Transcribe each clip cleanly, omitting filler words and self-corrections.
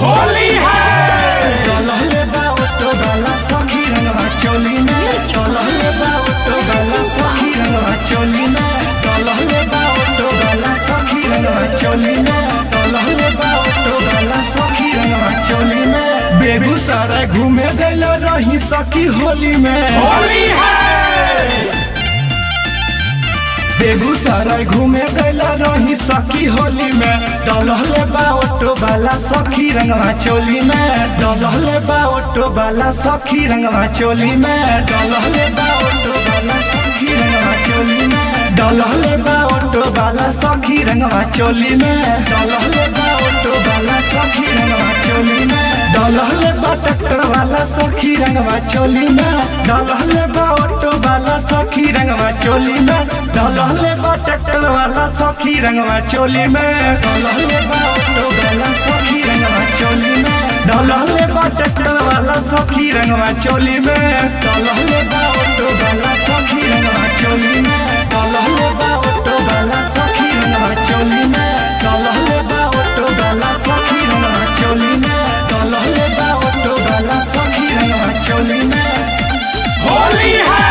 होली है। डलहले बा ऑटो वाला सखी रंगवा चोली में, डलहले बा ऑटो वाला सखी रंगवा चोली में, डलहले बा ऑटो वाला सखी रंगवा चोली में, डलहले बा ऑटो वाला सखी रंगवा चोली में। बेगूसराय घूमे गइल रही सखी होली में, होली है। बेगूसराय घूमे गइल रही सखी होली में, डलहले बा ऑटो वाला सखी रंगवा चोली में, डलहले बा ऑटो वाला सखी रंगवा चोली में, डलहले बा ऑटो वाला सखी रंगवा चोली में, डलहले बा ऑटो वाला सखी रंगवा चोली में, डलहले बा ऑटो वाला सखी रंगवा चोली में, डलहले बा ट्रैक्टर वाला सखी रंगवा चोली में, डलहले बा ऑटो वाला सखी रंगवा चोली में, डलहले बा ट्रैक्टर वाला सखी रंगवा चोली में, डलहले बा ऑटो वाला सखी रंगवा चोली में, डलहले बा ट्रैक्टर वाला सखी रंगवा चोली में, डलहले बा ऑटो वाला सखी रंगवा चोली में, डलहले बा ऑटो वाला सखी रंगवा चोली में, डलहले बा ऑटो वाला सखी रंगवा चोली में, डलहले बा ऑटो वाला सखी रंगवा चोली में। होली है।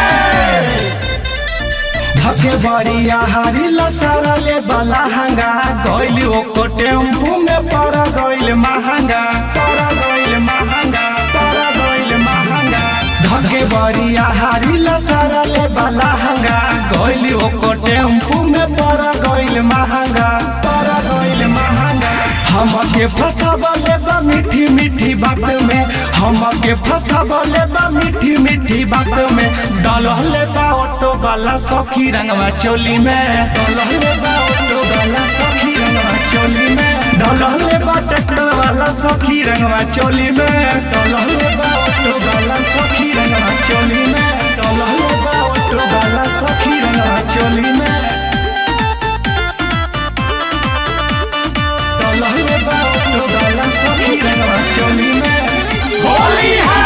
धके बड़िया हारी लसारा ले बला हंगा गइल ओको टेम्पू में पर गइल महंगा, पर गइल महंगा, पर गइल महंगा। धके बड़िया हारी लसारा ले बला हंगा गइल ओको टेम्पू में पर गइल महंगा, पर गइल महंगा। हमके फसावले बा मीठी मीठी बात में, हमके फसावले बा मीठी मीठी बात में, डलहले बा ऑटो वाला सखी रंगवा चोली में, डलहले बा ऑटो वाला सखी रंगवा चोली में, डलहले बा ट्रैक्टर वाला सखी रंगवा चोली में, डलहले बा ऑटो वाला सखी रंगवा चोली में, डलहले बा ऑटो वाला सखी रंगवा चोली में, डलहले बा ऑटो वाला सखी रंगवा चोली में। होली है।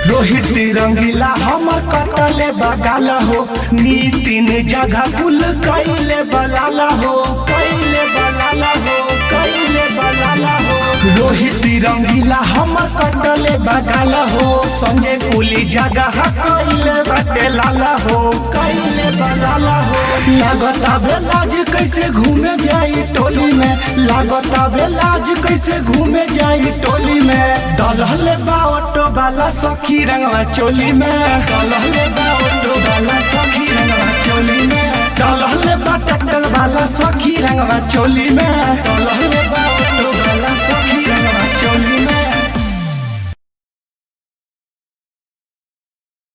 रोहित रंगीला हमर कटले बगाल हो, नीतिन जगह कुल कैले बलाला हो, कैले बलाला हो, कैले बलाला हो। रोहित रंगीला हमर कटले बगाल हो, संगे कुली जगह कैले बटे लाला हो, कैले बलाला हो। लागता बेलाज कैसे घूमे जाई टोली में, लागता बेलाज कैसे घूमे जाई टोली में, डलहले बा ऑटो वाला सखी रंगवा चोली में, डलहले बा ऑटो वाला सखी रंगवा चोली में, डलहले बा ट्रैक्टर वाला सखी रंगवा चोली में, डलहले बा ऑटो